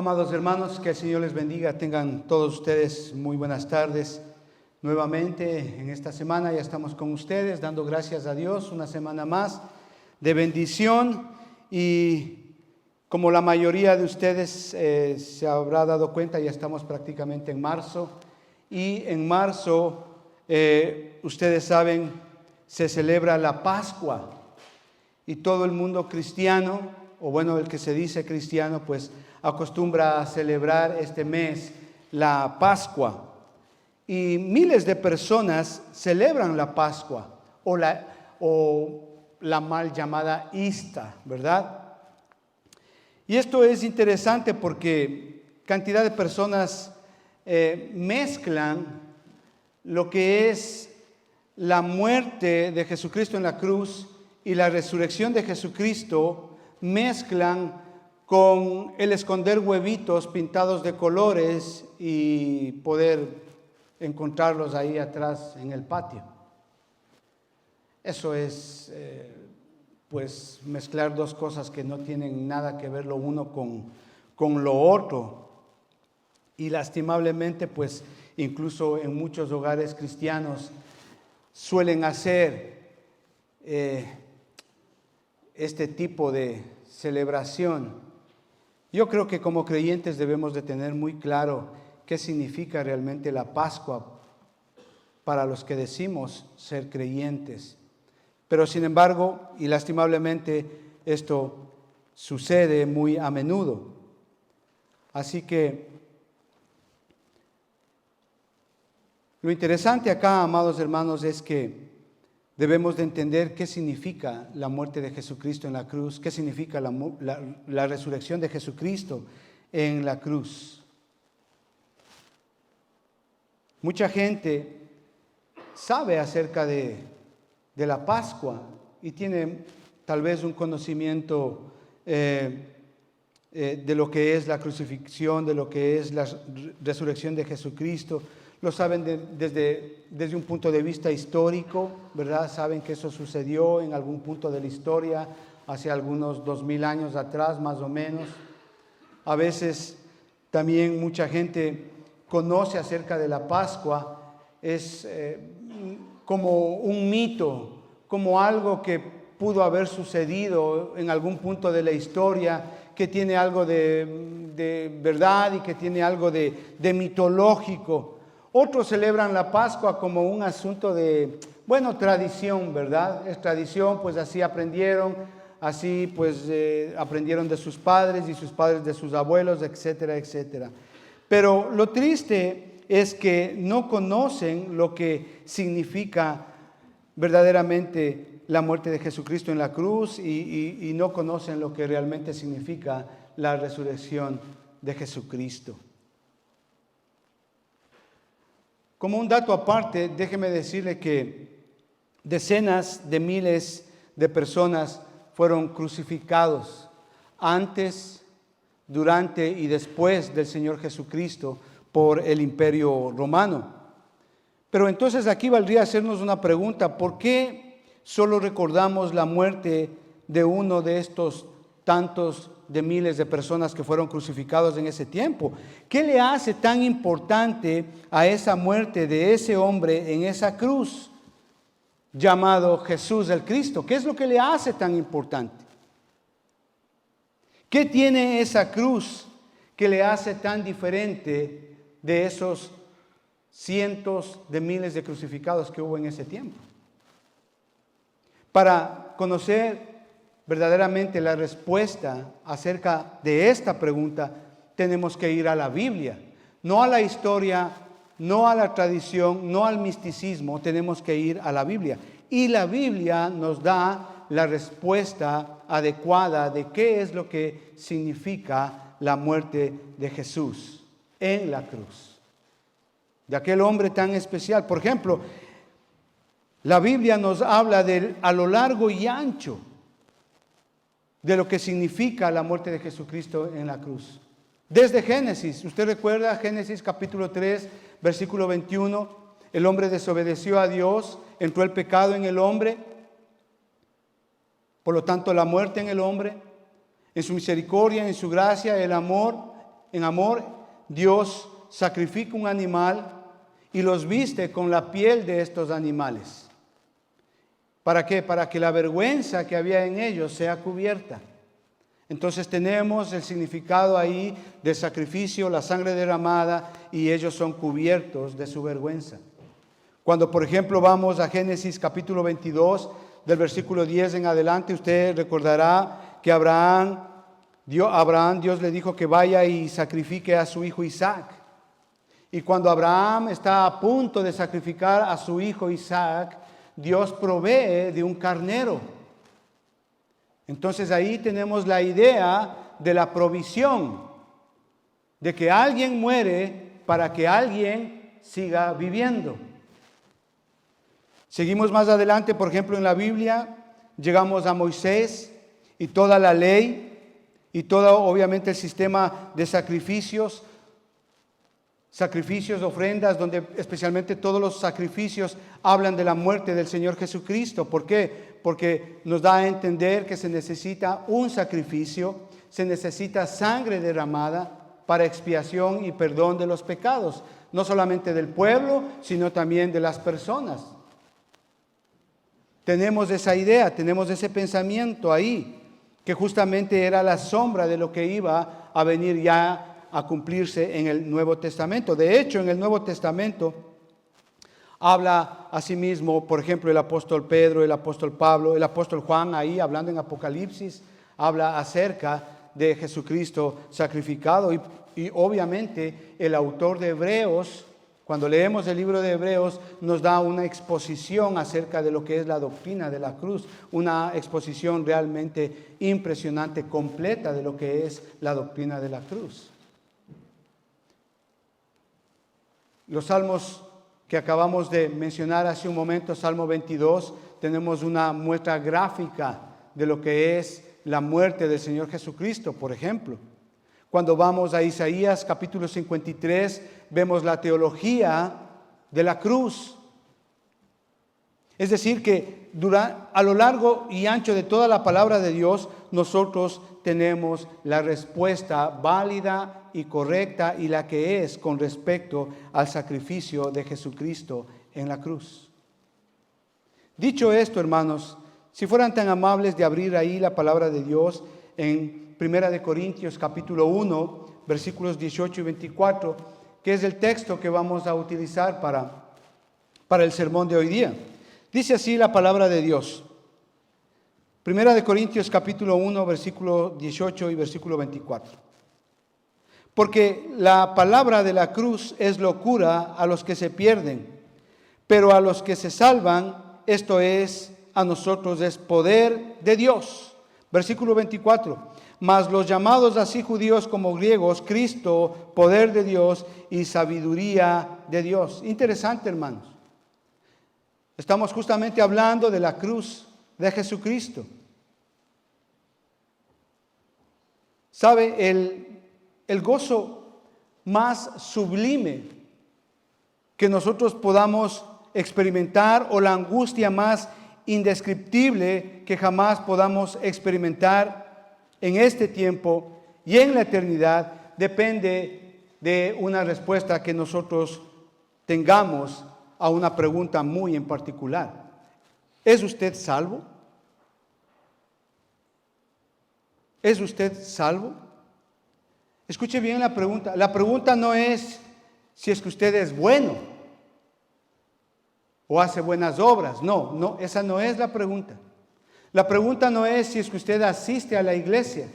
Amados hermanos, que el Señor les bendiga. Tengan todos ustedes muy buenas tardes. Nuevamente en esta semana ya estamos con ustedes, dando gracias a Dios, una semana más de bendición. Y como la mayoría de ustedes se habrá dado cuenta, ya estamos prácticamente en marzo. Y en marzo, ustedes saben, se celebra la Pascua. Y todo el mundo cristiano, o bueno, el que se dice cristiano, pues acostumbra a celebrar este mes la Pascua. Y miles de personas celebran la Pascua o la mal llamada Ista, ¿verdad? Y esto es interesante porque cantidad de personas mezclan lo que es la muerte de Jesucristo en la cruz y la resurrección de Jesucristo, mezclan con el esconder huevitos pintados de colores y poder encontrarlos ahí atrás en el patio. Eso es, pues, mezclar dos cosas que no tienen nada que ver lo uno con lo otro. Y lastimablemente, pues, incluso en muchos hogares cristianos suelen hacer este tipo de celebración. Yo creo que como creyentes debemos de tener muy claro qué significa realmente la Pascua para los que decimos ser creyentes. Pero sin embargo, y lastimablemente, esto sucede muy a menudo. Así que lo interesante acá, amados hermanos, es que debemos de entender qué significa la muerte de Jesucristo en la cruz, qué significa la resurrección de Jesucristo en la cruz. Mucha gente sabe acerca de la Pascua y tiene tal vez un conocimiento de lo que es la crucifixión, de lo que es la resurrección de Jesucristo. Lo saben desde un punto de vista histórico, ¿verdad? Saben que eso sucedió en algún punto de la historia, hace algunos 2000 años atrás, más o menos. A veces también mucha gente conoce acerca de la Pascua, es como un mito, como algo que pudo haber sucedido en algún punto de la historia, que tiene algo de verdad y que tiene algo de mitológico. Otros celebran la Pascua como un asunto de, tradición, ¿verdad? Es tradición, pues así aprendieron, aprendieron de sus padres y sus padres de sus abuelos, etcétera, etcétera. Pero lo triste es que no conocen lo que significa verdaderamente la muerte de Jesucristo en la cruz y no conocen lo que realmente significa la resurrección de Jesucristo. Como un dato aparte, déjeme decirle que decenas de miles de personas fueron crucificados antes, durante y después del Señor Jesucristo por el Imperio Romano. Pero entonces aquí valdría hacernos una pregunta: ¿por qué solo recordamos la muerte de uno de estos tantos de miles de personas que fueron crucificados en ese tiempo? ¿Qué le hace tan importante a esa muerte de ese hombre en esa cruz llamado Jesús el Cristo? ¿Qué es lo que le hace tan importante? ¿Qué tiene esa cruz que le hace tan diferente de esos cientos de miles de crucificados que hubo en ese tiempo? Para conocer verdaderamente la respuesta acerca de esta pregunta, tenemos que ir a la Biblia, no a la historia, no a la tradición, no al misticismo, tenemos que ir a la Biblia. Y la Biblia nos da la respuesta adecuada de qué es lo que significa la muerte de Jesús en la cruz, de aquel hombre tan especial. Por ejemplo, la Biblia nos habla a lo largo y ancho de lo que significa la muerte de Jesucristo en la cruz. Desde Génesis, usted recuerda Génesis capítulo 3, versículo 21, el hombre desobedeció a Dios, entró el pecado en el hombre, por lo tanto la muerte en el hombre, en su misericordia, en su gracia, el amor En amor, Dios sacrifica un animal y los viste con la piel de estos animales. ¿Para qué? Para que la vergüenza que había en ellos sea cubierta. Entonces tenemos el significado ahí del sacrificio, la sangre derramada, y ellos son cubiertos de su vergüenza. Cuando, por ejemplo, vamos a Génesis capítulo 22, del versículo 10 en adelante, usted recordará que Dios le dijo que vaya y sacrifique a su hijo Isaac. Y cuando Abraham está a punto de sacrificar a su hijo Isaac, Dios provee de un carnero. Entonces ahí tenemos la idea de la provisión, de que alguien muere para que alguien siga viviendo. Seguimos más adelante, por ejemplo, en la Biblia, llegamos a Moisés y toda la ley y todo, obviamente, el sistema de sacrificios, ofrendas, donde especialmente todos los sacrificios hablan de la muerte del Señor Jesucristo. ¿Por qué? Porque nos da a entender que se necesita un sacrificio, se necesita sangre derramada para expiación y perdón de los pecados, no solamente del pueblo, sino también de las personas. Tenemos esa idea, tenemos ese pensamiento ahí, que justamente era la sombra de lo que iba a venir ya a cumplirse en el Nuevo Testamento. De hecho, en el Nuevo Testamento habla asimismo, por ejemplo, el apóstol Pedro, el apóstol Pablo, el apóstol Juan, ahí hablando en Apocalipsis, habla acerca de Jesucristo sacrificado y obviamente el autor de Hebreos, cuando leemos el libro de Hebreos, nos da una exposición acerca de lo que es la doctrina de la cruz, una exposición realmente impresionante, completa de lo que es la doctrina de la cruz. Los salmos que acabamos de mencionar hace un momento, Salmo 22, tenemos una muestra gráfica de lo que es la muerte del Señor Jesucristo, por ejemplo. Cuando vamos a Isaías capítulo 53, vemos la teología de la cruz. Es decir, que a lo largo y ancho de toda la palabra de Dios, nosotros tenemos la respuesta válida y correcta y la que es con respecto al sacrificio de Jesucristo en la cruz. Dicho esto, hermanos, si fueran tan amables de abrir ahí la palabra de Dios en Primera de Corintios capítulo 1, versículos 18 y 24, que es el texto que vamos a utilizar para el sermón de hoy día. Dice así la palabra de Dios. Primera de Corintios capítulo 1, versículo 18 y versículo 24. Porque la palabra de la cruz es locura a los que se pierden, pero a los que se salvan, esto es, a nosotros es poder de Dios. Versículo 24. Mas los llamados así judíos como griegos, Cristo, poder de Dios y sabiduría de Dios. Interesante, hermanos. Estamos justamente hablando de la cruz de Jesucristo. ¿Sabe? El gozo más sublime que nosotros podamos experimentar, o la angustia más indescriptible que jamás podamos experimentar en este tiempo y en la eternidad, depende de una respuesta que nosotros tengamos a una pregunta muy en particular. ¿Es usted salvo? ¿Es usted salvo? Escuche bien la pregunta. La pregunta no es si es que usted es bueno o hace buenas obras. No, esa no es la pregunta. La pregunta no es si es que usted asiste a la iglesia.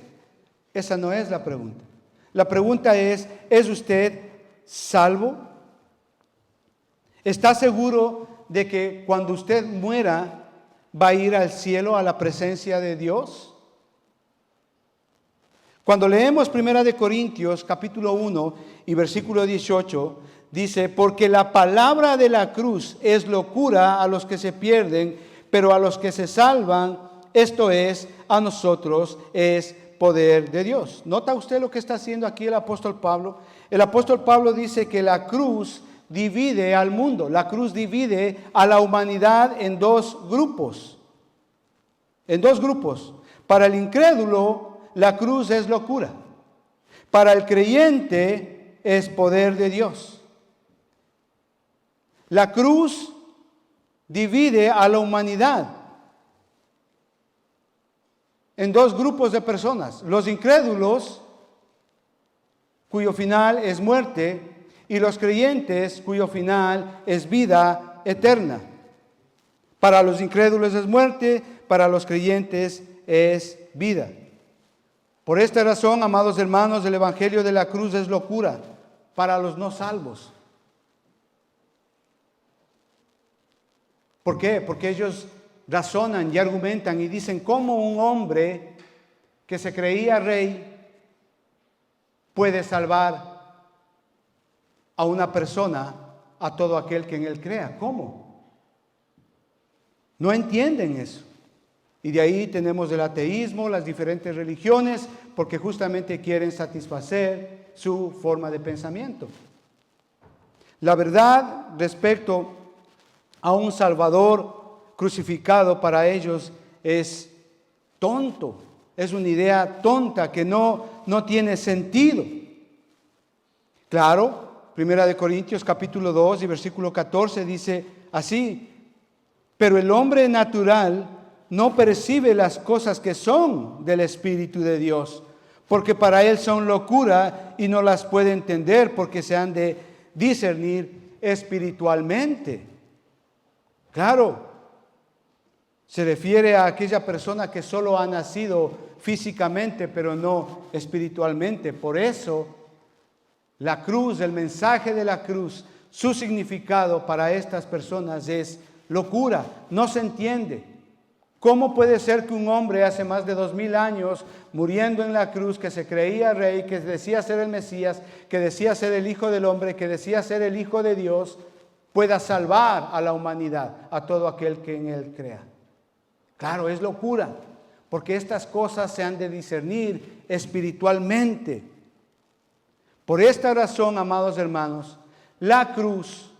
Esa no es la pregunta. La pregunta ¿es usted salvo? ¿Está seguro de que cuando usted muera va a ir al cielo, a la presencia de Dios? Cuando leemos 1 de Corintios capítulo 1 y versículo 18, dice, porque la palabra de la cruz es locura a los que se pierden, pero a los que se salvan, esto es, a nosotros es poder de Dios. ¿Nota usted lo que está haciendo aquí el apóstol Pablo? El apóstol Pablo dice que la cruz divide al mundo, la cruz divide a la humanidad en dos grupos. En dos grupos. Para el incrédulo, la cruz es locura. Para el creyente es poder de Dios. La cruz divide a la humanidad en dos grupos de personas: los incrédulos, cuyo final es muerte, y los creyentes, cuyo final es vida eterna. Para los incrédulos es muerte, para los creyentes es vida. Por esta razón, amados hermanos, el evangelio de la cruz es locura para los no salvos. ¿Por qué? Porque ellos razonan y argumentan y dicen: ¿cómo un hombre que se creía rey puede salvar a una persona, a todo aquel que en él crea? ¿Cómo? No entienden eso. Y de ahí tenemos el ateísmo, las diferentes religiones, porque justamente quieren satisfacer su forma de pensamiento. La verdad respecto a un Salvador crucificado para ellos es tonto, es una idea tonta que no tiene sentido. Claro, Primera de Corintios capítulo 2 y versículo 14 dice así: pero el hombre natural no percibe las cosas que son del Espíritu de Dios, porque para él son locura y no las puede entender, porque se han de discernir espiritualmente. Claro, se refiere a aquella persona que solo ha nacido físicamente, pero no espiritualmente. Por eso, la cruz, el mensaje de la cruz, su significado para estas personas es locura. No se entiende. ¿Cómo puede ser que un hombre hace más de 2000 años, muriendo en la cruz, que se creía rey, que decía ser el Mesías, que decía ser el Hijo del Hombre, que decía ser el Hijo de Dios, pueda salvar a la humanidad, a todo aquel que en él crea? Claro, es locura, porque estas cosas se han de discernir espiritualmente. Por esta razón, amados hermanos, la cruz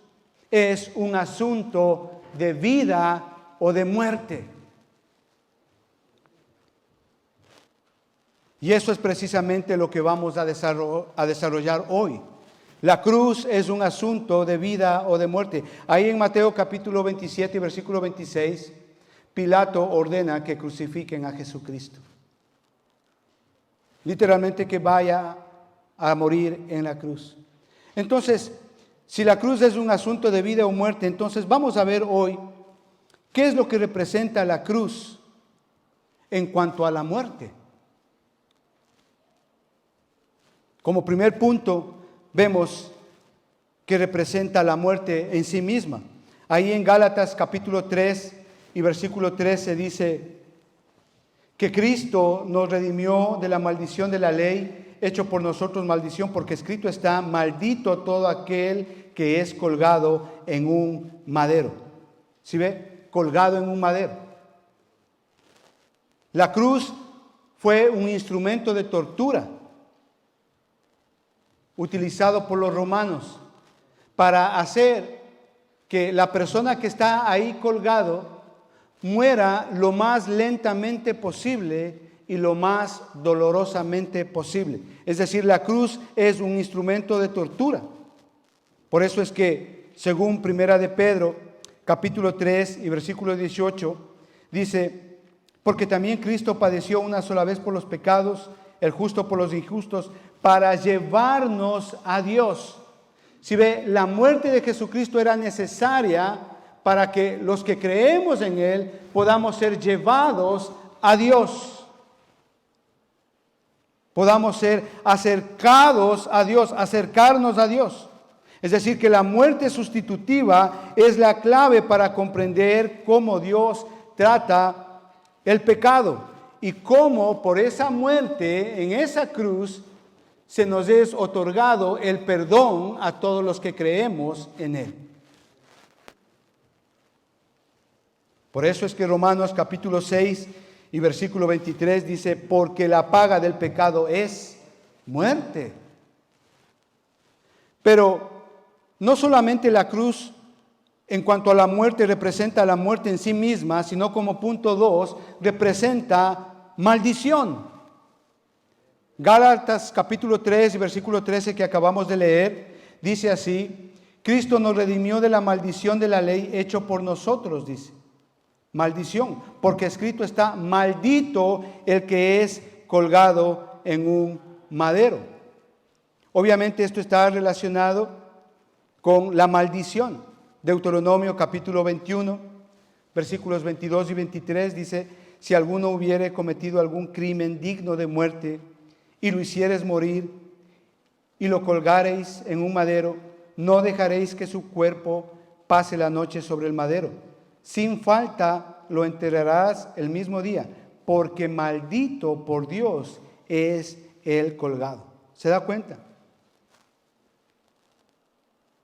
es un asunto de vida o de muerte. Y eso es precisamente lo que vamos a desarrollar hoy. La cruz es un asunto de vida o de muerte. Ahí en Mateo capítulo 27 y versículo 26, Pilato ordena que crucifiquen a Jesucristo. Literalmente que vaya a morir en la cruz. Entonces, si la cruz es un asunto de vida o muerte, entonces vamos a ver hoy qué es lo que representa la cruz en cuanto a la muerte. Como primer punto, vemos que representa la muerte en sí misma. Ahí en Gálatas capítulo 3 y versículo 13 dice que Cristo nos redimió de la maldición de la ley, hecho por nosotros maldición, porque escrito está: maldito todo aquel que es colgado en un madero. ¿Sí ve? Colgado en un madero. La cruz fue un instrumento de tortura utilizado por los romanos para hacer que la persona que está ahí colgado muera lo más lentamente posible y lo más dolorosamente posible. Es decir, la cruz es un instrumento de tortura. Por eso es que, según Primera de Pedro, capítulo 3 y versículo 18, dice: porque también Cristo padeció una sola vez por los pecados, el justo por los injustos, para llevarnos a Dios. Si ve, la muerte de Jesucristo era necesaria para que los que creemos en Él podamos ser llevados a Dios. Podamos ser acercados a Dios, acercarnos a Dios. Es decir, que la muerte sustitutiva es la clave para comprender cómo Dios trata el pecado y cómo por esa muerte en esa cruz se nos es otorgado el perdón a todos los que creemos en Él. Por eso es que Romanos capítulo 6 y versículo 23 dice: porque la paga del pecado es muerte. Pero no solamente la cruz en cuanto a la muerte representa la muerte en sí misma, sino como punto 2 representa maldición. Gálatas capítulo 3 y versículo 13 que acabamos de leer, dice así: Cristo nos redimió de la maldición de la ley hecho por nosotros, dice. Maldición, porque escrito está: maldito el que es colgado en un madero. Obviamente esto está relacionado con la maldición. Deuteronomio capítulo 21, versículos 22 y 23 dice: si alguno hubiere cometido algún crimen digno de muerte y lo hicieres morir y lo colgareis en un madero, no dejaréis que su cuerpo pase la noche sobre el madero. Sin falta lo enterrarás el mismo día, porque maldito por Dios es el colgado. ¿Se da cuenta?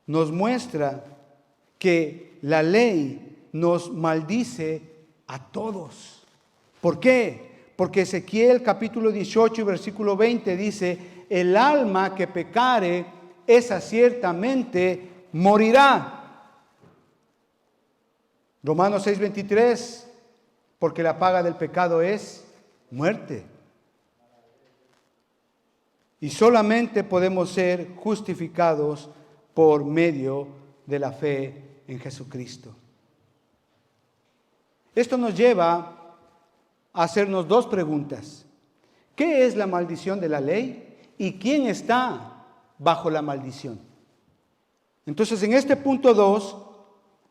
Nos muestra que la ley nos maldice a todos. ¿Por qué? Porque Ezequiel capítulo 18 y versículo 20 dice: el alma que pecare, esa ciertamente morirá. Romanos 6:23, porque la paga del pecado es muerte. Y solamente podemos ser justificados por medio de la fe en Jesucristo. Esto nos lleva a hacernos dos preguntas. ¿Qué es la maldición de la ley? ¿Y quién está bajo la maldición? Entonces, en este punto 2,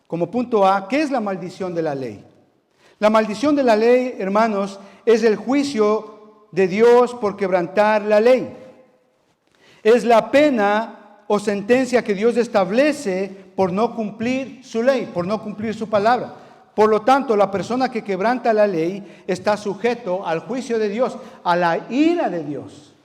como punto A, ¿qué es la maldición de la ley? La maldición de la ley, hermanos, es el juicio de Dios por quebrantar la ley. Es la pena o sentencia que Dios establece por no cumplir su ley, por no cumplir su palabra. Por lo tanto, la persona que quebranta la ley está sujeto al juicio de Dios, a la ira de Dios.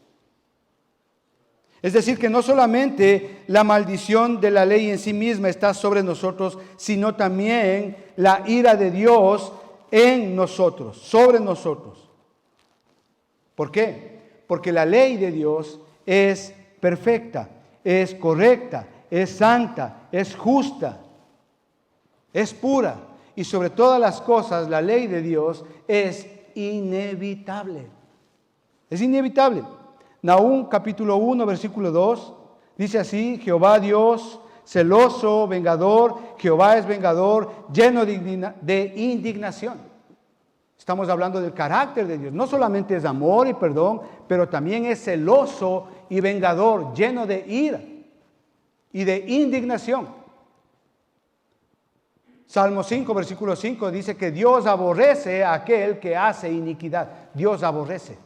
Es decir, que no solamente la maldición de la ley en sí misma está sobre nosotros, sino también la ira de Dios en nosotros, sobre nosotros. ¿Por qué? Porque la ley de Dios es perfecta, es correcta, es santa, es justa, es pura. Y sobre todas las cosas, la ley de Dios es inevitable. Es inevitable. Nahum capítulo 1, versículo 2, dice así: Jehová Dios, celoso, vengador, Jehová es vengador, lleno de indignación. Estamos hablando del carácter de Dios. No solamente es amor y perdón, pero también es celoso y vengador, lleno de ira y de indignación. Salmo 5, versículo 5 dice que Dios aborrece a aquel que hace iniquidad. Dios aborrece.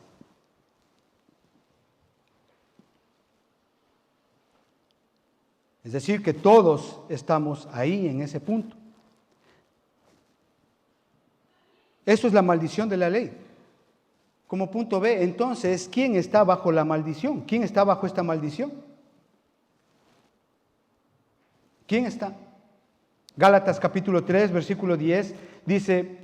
Es decir, que todos estamos ahí en ese punto. Eso es la maldición de la ley. Como punto B, entonces, ¿quién está bajo la maldición? ¿Quién está bajo esta maldición? ¿Quién está? Gálatas capítulo 3, versículo 10 dice: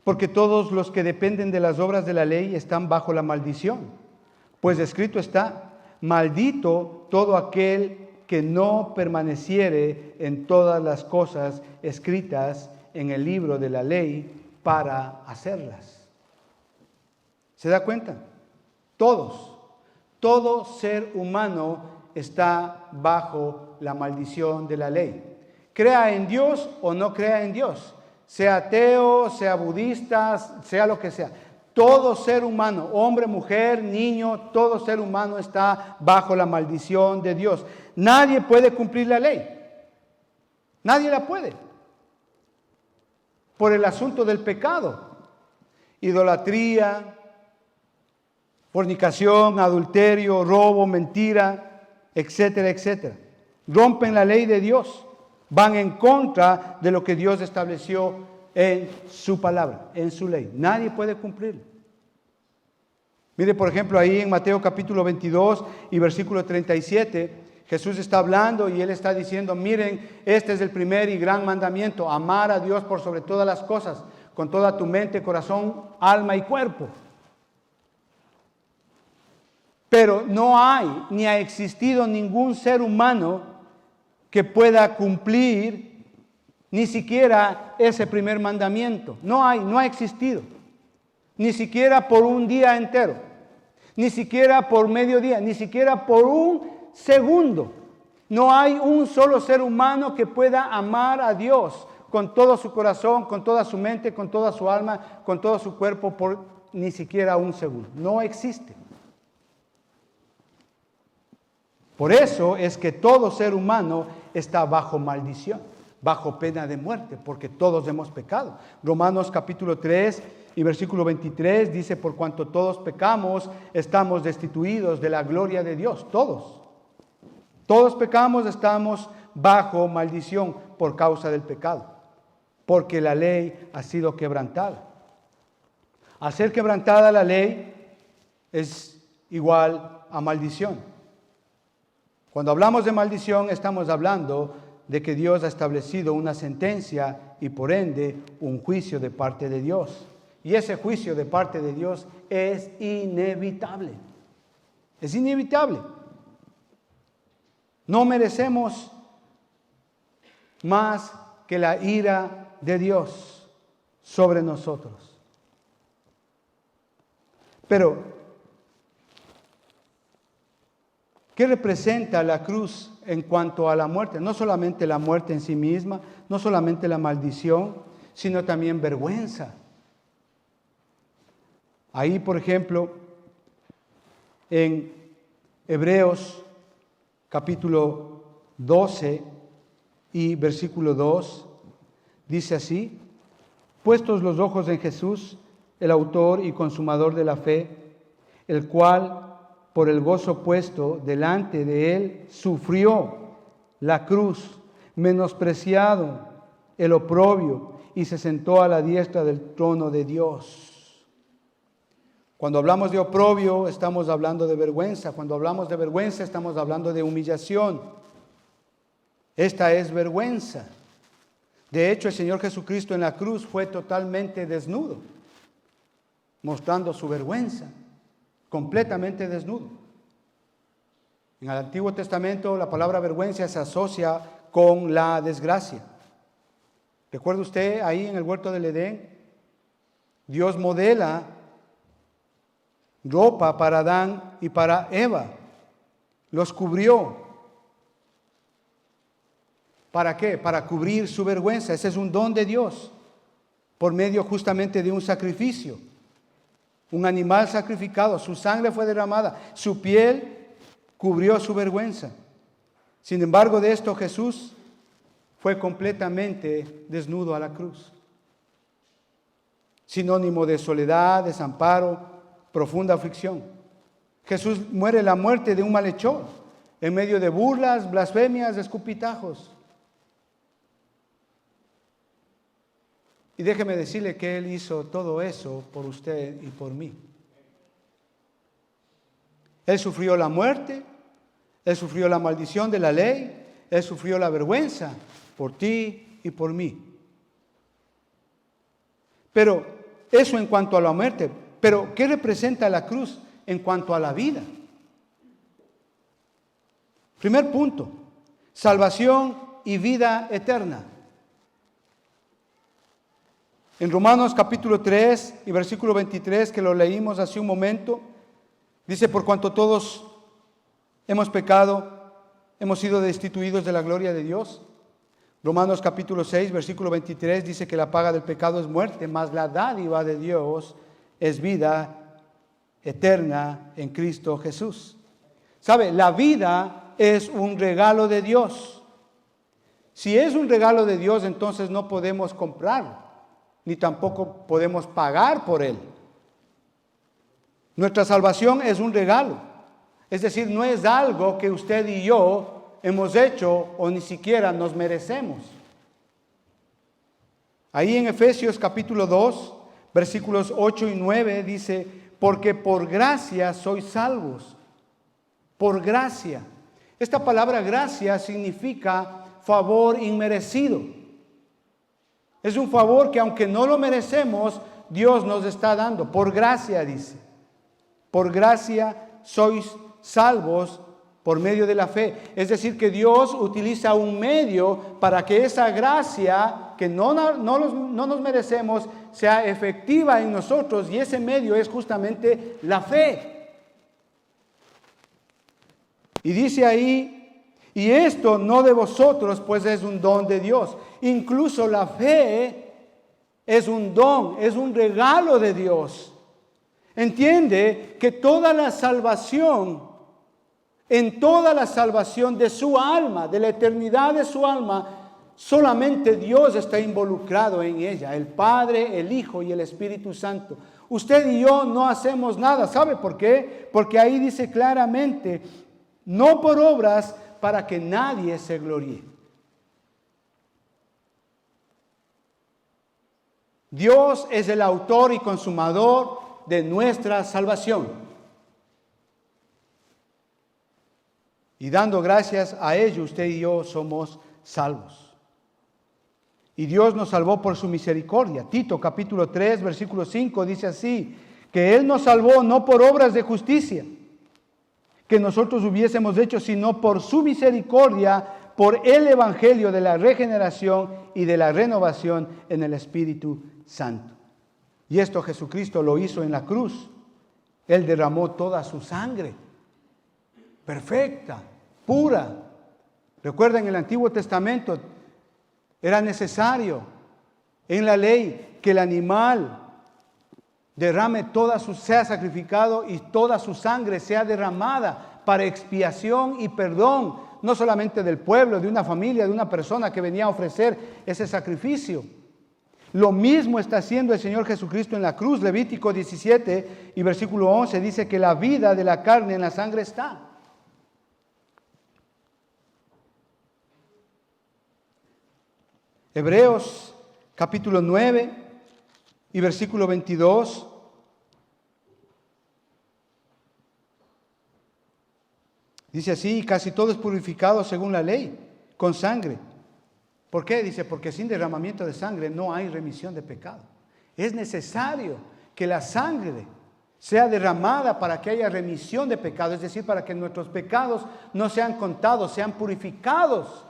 porque todos los que dependen de las obras de la ley están bajo la maldición. Pues escrito está: maldito todo aquel que no permaneciere en todas las cosas escritas en el libro de la ley para hacerlas. ¿Se da cuenta? Todo ser humano está bajo la maldición de la ley. Crea en Dios o no crea en Dios, sea ateo, sea budista, sea lo que sea. Todo ser humano, hombre, mujer, niño, todo ser humano está bajo la maldición de Dios. Nadie puede cumplir la ley. Nadie la puede. Por el asunto del pecado. Idolatría, fornicación, adulterio, robo, mentira, etcétera, etcétera. Rompen la ley de Dios. Van en contra de lo que Dios estableció en su palabra, en su ley. Nadie puede cumplirlo. Mire, por ejemplo, ahí en Mateo capítulo 22 y versículo 37, Jesús está hablando y Él está diciendo: miren, este es el primer y gran mandamiento, amar a Dios por sobre todas las cosas, con toda tu mente, corazón, alma y cuerpo. Pero no hay, ni ha existido ningún ser humano que pueda cumplir ni siquiera ese primer mandamiento. No ha existido, ni siquiera por un día entero. ni siquiera por mediodía, ni siquiera por un segundo. No hay un solo ser humano que pueda amar a Dios con todo su corazón, con toda su mente, con toda su alma, con todo su cuerpo por ni siquiera un segundo. No existe. Por eso es que todo ser humano está bajo maldición, bajo pena de muerte, porque todos hemos pecado. Romanos capítulo 3 y versículo 23 dice, por cuanto todos pecamos, estamos destituidos de la gloria de Dios. Todos. Todos pecamos, estamos bajo maldición por causa del pecado, porque la ley ha sido quebrantada. Al ser quebrantada la ley es igual a maldición. Cuando hablamos de maldición estamos hablando de que Dios ha establecido una sentencia y por ende un juicio de parte de Dios. Y ese juicio de parte de Dios es inevitable. Es inevitable. No merecemos más que la ira de Dios sobre nosotros. Pero, ¿qué representa la cruz en cuanto a la muerte? No solamente la muerte en sí misma, no solamente la maldición, sino también vergüenza. Ahí, por ejemplo, en Hebreos capítulo 12 y versículo 2, dice así: puestos los ojos en Jesús, el autor y consumador de la fe, el cual, por el gozo puesto delante de él, sufrió la cruz, menospreciado el oprobio, y se sentó a la diestra del trono de Dios. Cuando hablamos de oprobio, estamos hablando de vergüenza. Cuando hablamos de vergüenza, estamos hablando de humillación. Esta es vergüenza. De hecho, el Señor Jesucristo en la cruz fue totalmente desnudo, mostrando su vergüenza, completamente desnudo. En el Antiguo Testamento la palabra vergüenza se asocia con la desgracia. ¿Recuerda usted ahí en el huerto del Edén? Dios modela ropa para Adán y para Eva. Los cubrió. ¿Para qué? Para cubrir su vergüenza. Ese es un don de Dios, por medio justamente de un sacrificio. Un animal sacrificado, su sangre fue derramada, su piel cubrió su vergüenza. Sin embargo, de esto Jesús fue completamente desnudo a la cruz. Sinónimo de soledad, desamparo, profunda aflicción. Jesús muere la muerte de un malhechor, en medio de burlas, blasfemias, escupitajos. Y déjeme decirle que Él hizo todo eso por usted y por mí. Él sufrió la muerte, Él sufrió la maldición de la ley, Él sufrió la vergüenza por ti y por mí. Pero eso en cuanto a la muerte. Pero ¿qué representa la cruz en cuanto a la vida? Primer punto, salvación y vida eterna. En Romanos capítulo 3 y versículo 23, que lo leímos hace un momento, dice: por cuanto todos hemos pecado, hemos sido destituidos de la gloria de Dios. Romanos capítulo 6, versículo 23 dice que la paga del pecado es muerte, mas la dádiva de Dios es vida eterna en Cristo Jesús. ¿Sabe? La vida es un regalo de Dios. Si es un regalo de Dios, entonces no podemos comprarlo, ni tampoco podemos pagar por él. Nuestra salvación es un regalo. Es decir, no es algo que usted y yo hemos hecho o ni siquiera nos merecemos. Ahí en Efesios capítulo 2, versículos 8 y 9 dice: porque por gracia sois salvos. Por gracia. Esta palabra gracia significa favor inmerecido. Es un favor que aunque no lo merecemos, Dios nos está dando. Por gracia, dice. Por gracia sois salvos por medio de la fe. Es decir, que Dios utiliza un medio para que esa gracia que no nos merecemos sea efectiva en nosotros, y ese medio es justamente la fe. Y dice ahí, y esto no de vosotros, pues es un don de Dios. Incluso la fe es un don, es un regalo de Dios. Entiende que toda la salvación, en toda la salvación de su alma, de la eternidad de su alma, solamente Dios está involucrado en ella, el Padre, el Hijo y el Espíritu Santo. Usted y yo no hacemos nada. ¿Sabe por qué? Porque ahí dice claramente, no por obras para que nadie se gloríe. Dios es el autor y consumador de nuestra salvación. Y dando gracias a ello, usted y yo somos salvos. Y Dios nos salvó por su misericordia. Tito capítulo 3, versículo 5 dice así, que Él nos salvó no por obras de justicia que nosotros hubiésemos hecho, sino por su misericordia, por el evangelio de la regeneración y de la renovación en el Espíritu Santo. Y esto Jesucristo lo hizo en la cruz. Él derramó toda su sangre, perfecta, pura. Recuerden, en el Antiguo Testamento era necesario en la ley que el animal sea sacrificado y toda su sangre sea derramada para expiación y perdón, no solamente del pueblo, de una familia, de una persona que venía a ofrecer ese sacrificio. Lo mismo está haciendo el Señor Jesucristo en la cruz. Levítico 17 y versículo 11 dice que la vida de la carne en la sangre está. Hebreos capítulo 9 y versículo 22. Dice así, casi todo es purificado según la ley, con sangre. ¿Por qué? Dice, porque sin derramamiento de sangre no hay remisión de pecado. Es necesario que la sangre sea derramada para que haya remisión de pecado, es decir, para que nuestros pecados no sean contados, sean purificados.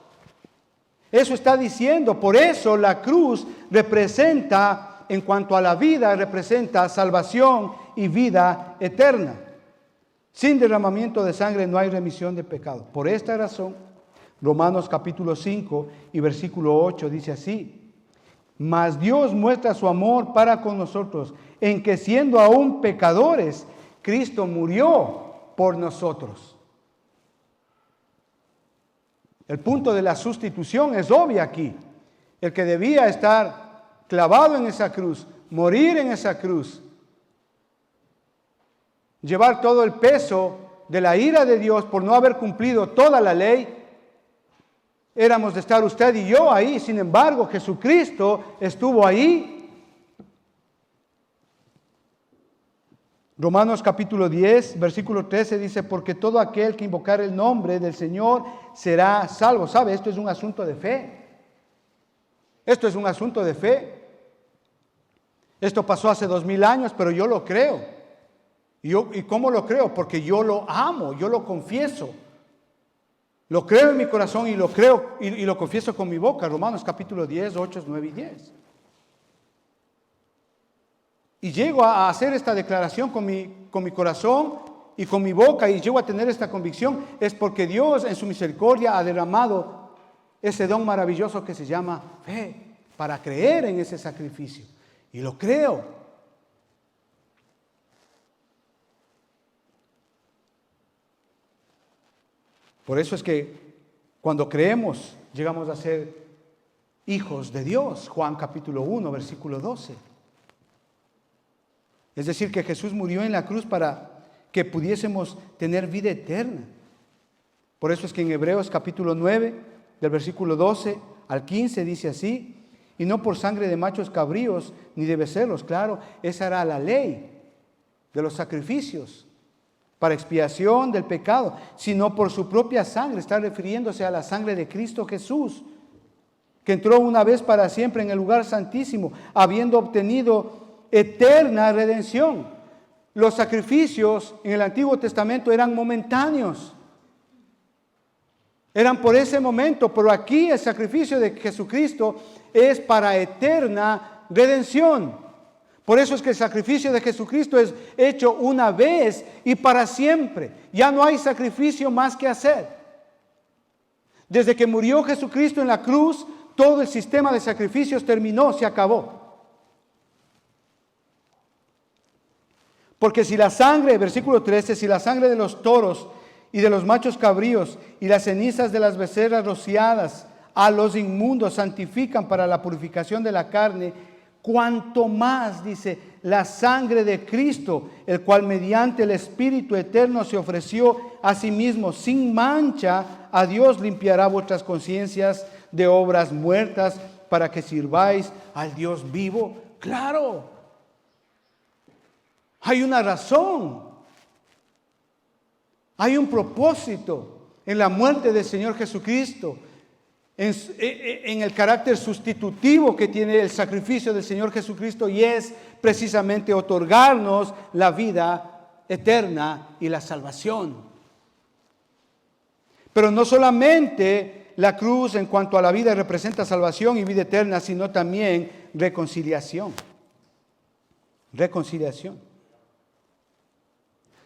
Eso está diciendo, por eso la cruz representa, en cuanto a la vida, representa salvación y vida eterna. Sin derramamiento de sangre no hay remisión de pecado. Por esta razón, Romanos capítulo 5 y versículo 8 dice así, mas Dios muestra su amor para con nosotros, en que siendo aún pecadores, Cristo murió por nosotros. El punto de la sustitución es obvio aquí. El que debía estar clavado en esa cruz, morir en esa cruz, llevar todo el peso de la ira de Dios por no haber cumplido toda la ley, éramos de estar usted y yo ahí. Sin embargo, Jesucristo estuvo ahí. Romanos capítulo 10, versículo 13 dice, porque todo aquel que invocar el nombre del Señor será salvo. ¿Sabe? Esto es un asunto de fe. Esto es un asunto de fe. Esto pasó hace 2000 años, pero yo lo creo. ¿Y cómo lo creo? Porque yo lo amo, yo lo confieso. Lo creo en mi corazón y lo creo y lo confieso con mi boca. Romanos capítulo 10, 8, 9 y 10. Y llego a hacer esta declaración con mi corazón y con mi boca, y llego a tener esta convicción, es porque Dios en su misericordia ha derramado ese don maravilloso que se llama fe, para creer en ese sacrificio. Y lo creo. Por eso es que cuando creemos, llegamos a ser hijos de Dios. Juan capítulo 1, versículo 12. Es decir, que Jesús murió en la cruz para que pudiésemos tener vida eterna. Por eso es que en Hebreos capítulo 9, del versículo 12 al 15, dice así, y no por sangre de machos cabríos ni de becerros, claro, esa era la ley de los sacrificios para expiación del pecado, sino por su propia sangre. Está refiriéndose a la sangre de Cristo Jesús, que entró una vez para siempre en el lugar santísimo, habiendo obtenido eterna redención. Los sacrificios en el Antiguo Testamento eran momentáneos, eran por ese momento, pero aquí el sacrificio de Jesucristo es para eterna redención. Por eso es que el sacrificio de Jesucristo es hecho una vez y para siempre. Ya no hay sacrificio más que hacer. Desde que murió Jesucristo en la cruz, todo el sistema de sacrificios terminó, se acabó. Porque si la sangre, versículo 13, si la sangre de los toros y de los machos cabríos y las cenizas de las becerras rociadas a los inmundos santifican para la purificación de la carne, cuanto más, dice, la sangre de Cristo, el cual mediante el Espíritu eterno se ofreció a sí mismo sin mancha a Dios, limpiará vuestras conciencias de obras muertas para que sirváis al Dios vivo. Claro, hay una razón, hay un propósito en la muerte del Señor Jesucristo, en el carácter sustitutivo que tiene el sacrificio del Señor Jesucristo, y es precisamente otorgarnos la vida eterna y la salvación. Pero no solamente la cruz en cuanto a la vida representa salvación y vida eterna, sino también reconciliación. Reconciliación.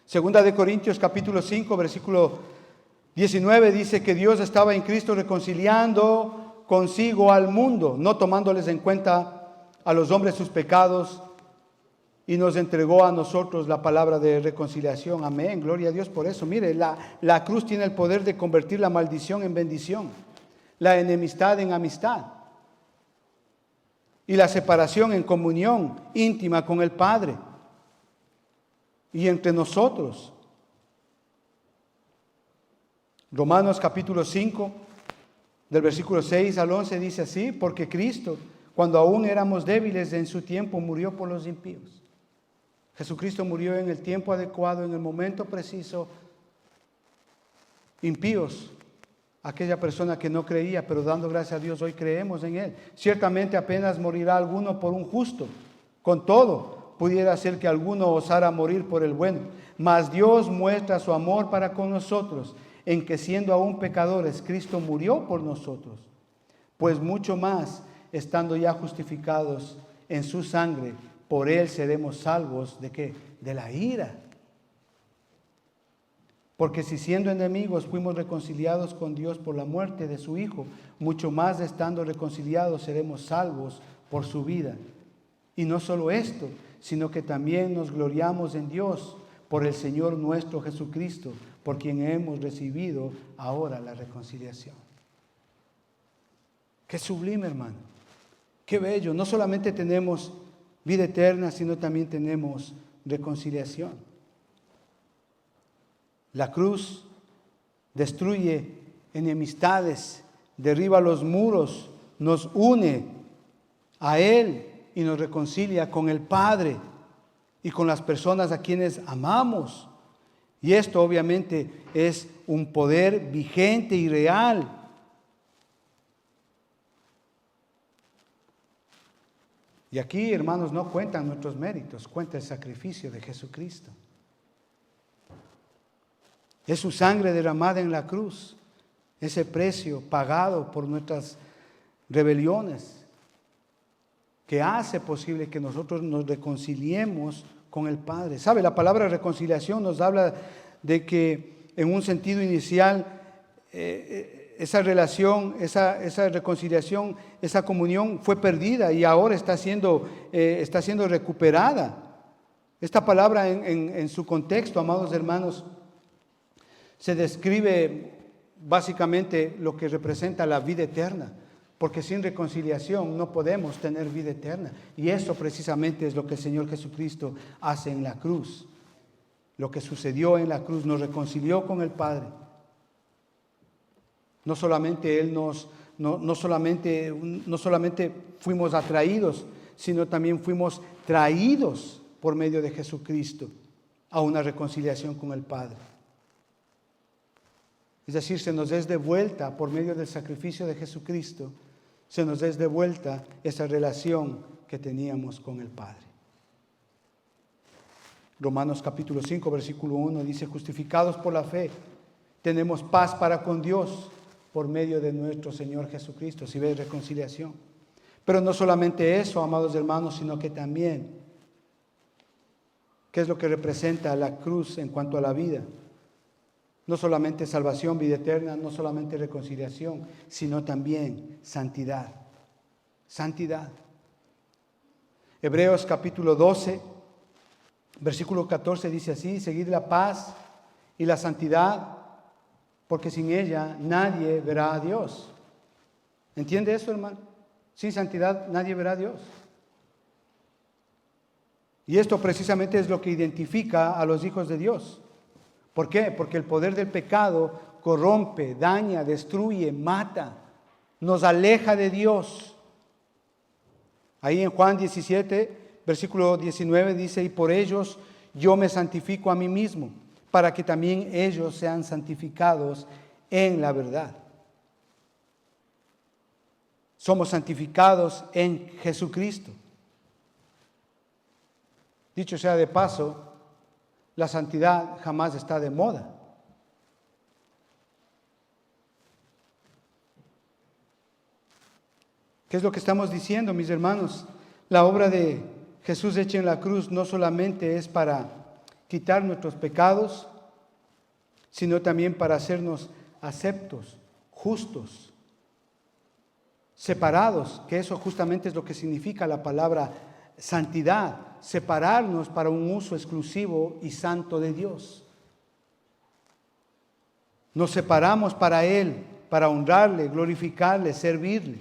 Segunda de Corintios capítulo 5, versículo 19 dice que Dios estaba en Cristo reconciliando consigo al mundo, no tomándoles en cuenta a los hombres sus pecados, y nos entregó a nosotros la palabra de reconciliación. Amén, gloria a Dios por eso. Mire, la cruz tiene el poder de convertir la maldición en bendición, la enemistad en amistad y la separación en comunión íntima con el Padre y entre nosotros. Romanos capítulo 5, del versículo 6 al 11 dice así: porque Cristo, cuando aún éramos débiles en su tiempo, murió por los impíos. Jesucristo murió en el tiempo adecuado, en el momento preciso. Impíos, aquella persona que no creía, pero dando gracias a Dios hoy creemos en Él. Ciertamente apenas morirá alguno por un justo, con todo pudiera ser que alguno osara morir por el bueno. Mas Dios muestra su amor para con nosotros, en que siendo aún pecadores, Cristo murió por nosotros. Pues mucho más, estando ya justificados en su sangre, por Él seremos salvos ¿de qué? De la ira. Porque si siendo enemigos fuimos reconciliados con Dios por la muerte de su Hijo, mucho más estando reconciliados seremos salvos por su vida. Y no solo esto, sino que también nos gloriamos en Dios por el Señor nuestro Jesucristo, por quien hemos recibido ahora la reconciliación. Qué sublime, hermano. Qué bello. No solamente tenemos vida eterna, sino también tenemos reconciliación. La cruz destruye enemistades, derriba los muros, nos une a Él y nos reconcilia con el Padre y con las personas a quienes amamos. Y esto obviamente es un poder vigente y real. Y aquí, hermanos, no cuentan nuestros méritos, cuenta el sacrificio de Jesucristo. Es su sangre derramada en la cruz, ese precio pagado por nuestras rebeliones, que hace posible que nosotros nos reconciliemos con el Padre. ¿Sabe? La palabra reconciliación nos habla de que en un sentido inicial esa relación, esa reconciliación, esa comunión fue perdida y ahora está siendo recuperada. Esta palabra en su contexto, amados hermanos, se describe básicamente lo que representa la vida eterna, porque sin reconciliación no podemos tener vida eterna. Y eso precisamente es lo que el Señor Jesucristo hace en la cruz. Lo que sucedió en la cruz, nos reconcilió con el Padre. No solamente Él no solamente fuimos atraídos, sino también fuimos traídos por medio de Jesucristo a una reconciliación con el Padre. Es decir, se nos es devuelta por medio del sacrificio de Jesucristo, se nos es devuelta esa relación que teníamos con el Padre. Romanos capítulo 5, versículo 1 dice: justificados por la fe, tenemos paz para con Dios por medio de nuestro Señor Jesucristo. Si ves, reconciliación. Pero no solamente eso, amados hermanos, sino que también ¿Qué es lo que representa la cruz en cuanto a la vida? No solamente salvación, vida eterna, no solamente reconciliación, sino también santidad. Santidad. Hebreos capítulo 12, versículo 14 dice así: seguid la paz y la santidad, porque sin ella nadie verá a Dios. ¿Entiende eso, hermano? Sin santidad nadie verá a Dios. Y esto precisamente es lo que identifica a los hijos de Dios. ¿Por qué? Porque el poder del pecado corrompe, daña, destruye, mata, nos aleja de Dios. Ahí en Juan 17, versículo 19 dice: y por ellos yo me santifico a mí mismo, para que también ellos sean santificados en la verdad. Somos santificados en Jesucristo. Dicho sea de paso, la santidad jamás está de moda. ¿Qué es lo que estamos diciendo, mis hermanos? La obra de Jesús hecha en la cruz no solamente es para quitar nuestros pecados, sino también para hacernos aceptos, justos, separados, que eso justamente es lo que significa la palabra santidad, separarnos para un uso exclusivo y santo de Dios. Nos separamos para Él, para honrarle, glorificarle, servirle.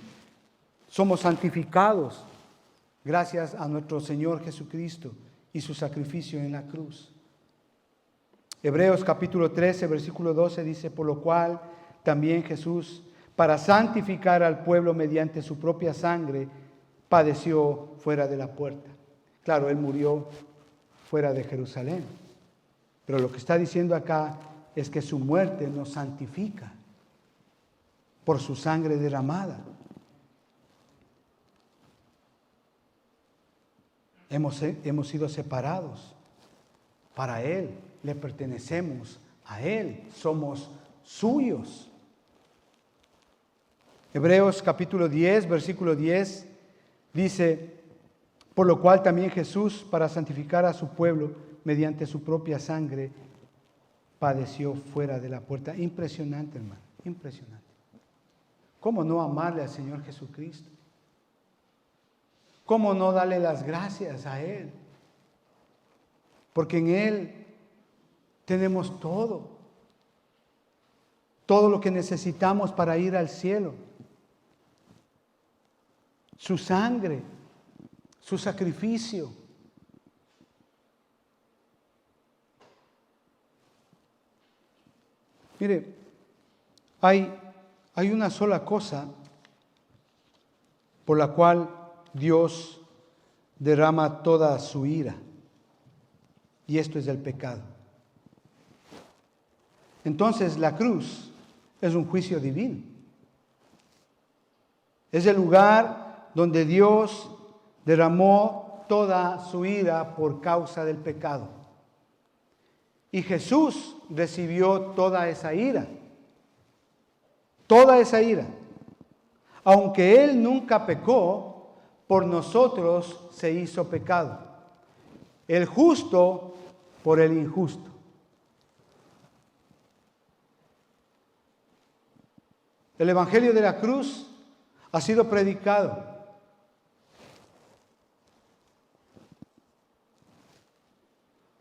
Somos santificados gracias a nuestro Señor Jesucristo y su sacrificio en la cruz. Hebreos capítulo 13, versículo 12 dice: por lo cual también Jesús, para santificar al pueblo mediante su propia sangre, padeció fuera de la puerta. Claro, Él murió fuera de Jerusalén. Pero lo que está diciendo acá es que su muerte nos santifica por su sangre derramada. Hemos sido separados para Él, le pertenecemos a Él, somos suyos. Hebreos capítulo 10, versículo 10 dice: por lo cual también Jesús, para santificar a su pueblo mediante su propia sangre, padeció fuera de la puerta. Impresionante, hermano, impresionante. ¿Cómo no amarle al Señor Jesucristo? ¿Cómo no darle las gracias a Él? Porque en Él tenemos todo lo que necesitamos para ir al cielo. Su sangre, su sacrificio. Mire, hay una sola cosa por la cual Dios derrama toda su ira, y esto es el pecado. Entonces la cruz es un juicio divino. Es el lugar donde Dios derramó toda su ira por causa del pecado. Y Jesús recibió toda esa ira. Toda esa ira. Aunque Él nunca pecó, por nosotros se hizo pecado. El justo por el injusto. El Evangelio de la cruz ha sido predicado.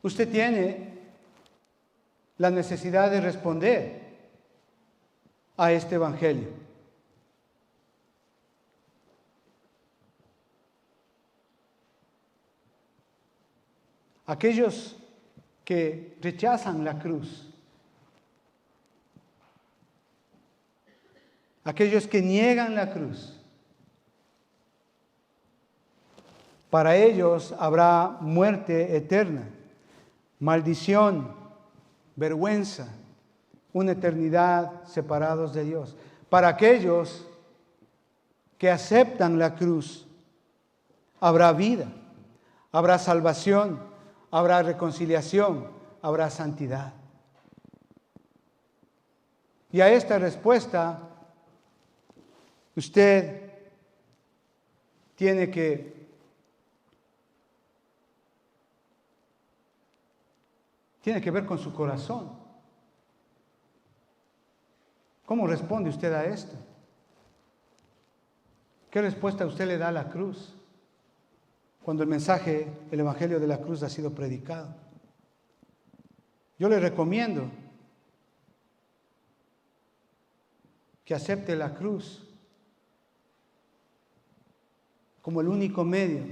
Usted tiene la necesidad de responder a este Evangelio. Aquellos que rechazan la cruz, aquellos que niegan la cruz, para ellos habrá muerte eterna, maldición, vergüenza, una eternidad separados de Dios. Para aquellos que aceptan la cruz, habrá vida, habrá salvación, habrá reconciliación, habrá santidad. Y a esta respuesta, usted tiene que Tiene que ver con su corazón. ¿Cómo responde usted a esto? ¿Qué respuesta usted le da a la cruz cuando el evangelio de la cruz ha sido predicado? Yo le recomiendo que acepte la cruz como el único medio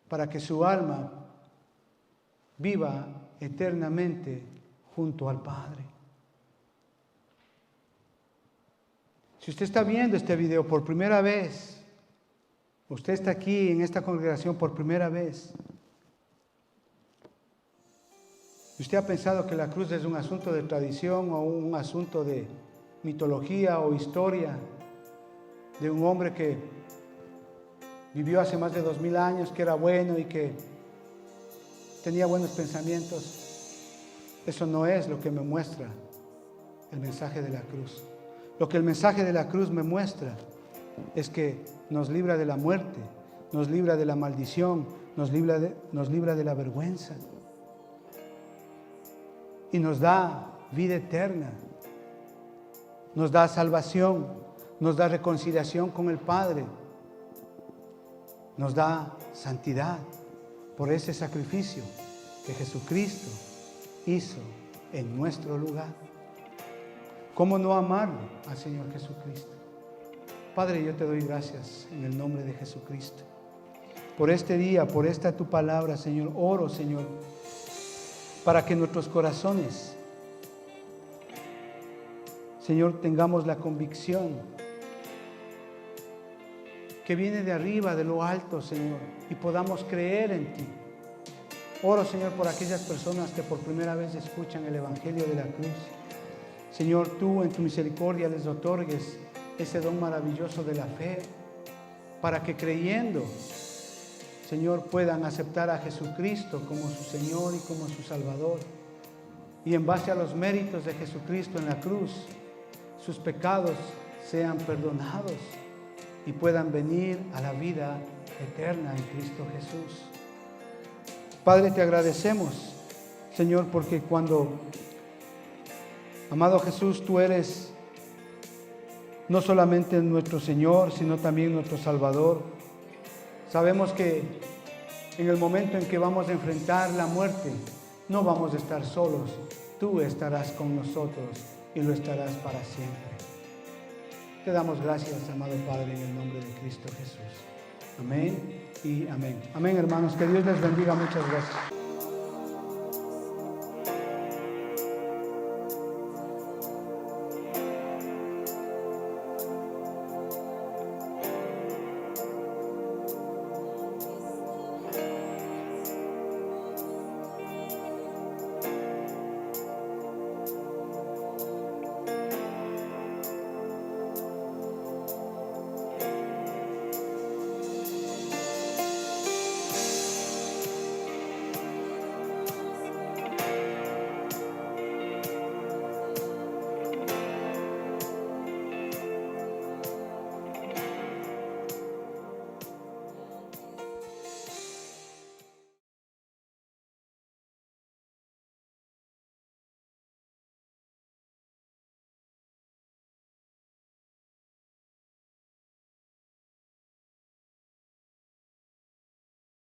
para que su alma viva eternamente junto al Padre. Si usted está viendo este video por primera vez, usted está aquí en esta congregación por primera vez, y usted ha pensado que la cruz es un asunto de tradición o un asunto de mitología o historia de un hombre que vivió hace más de 2000 años, que era bueno y que tenía buenos pensamientos, eso no es lo que me muestra el mensaje de la cruz. Lo que el mensaje de la cruz me muestra es que nos libra de la muerte, nos libra de la maldición, nos libra de la vergüenza y nos da vida eterna, nos da salvación, nos da reconciliación con el Padre, nos da santidad por ese sacrificio que Jesucristo hizo en nuestro lugar. ¿Cómo no amarlo al Señor Jesucristo? Padre, yo te doy gracias en el nombre de Jesucristo. Por este día, por esta tu palabra, Señor, oro, Señor, para que nuestros corazones, Señor, tengamos la convicción que viene de arriba, de lo alto, Señor, y podamos creer en ti. Oro, Señor, por aquellas personas que por primera vez escuchan el evangelio de la cruz. Señor, tú en tu misericordia les otorgues ese don maravilloso de la fe, para que creyendo, Señor, puedan aceptar a Jesucristo como su Señor y como su Salvador. Y en base a los méritos de Jesucristo en la cruz, sus pecados sean perdonados y puedan venir a la vida eterna en Cristo Jesús. Padre, te agradecemos, Señor, porque cuando, amado Jesús, tú eres no solamente nuestro Señor, sino también nuestro Salvador. Sabemos que en el momento en que vamos a enfrentar la muerte, no vamos a estar solos. Tú estarás con nosotros y lo estarás para siempre. Te damos gracias, amado Padre, en el nombre de Cristo Jesús. Amén y amén. Amén, hermanos. Que Dios les bendiga. Muchas gracias.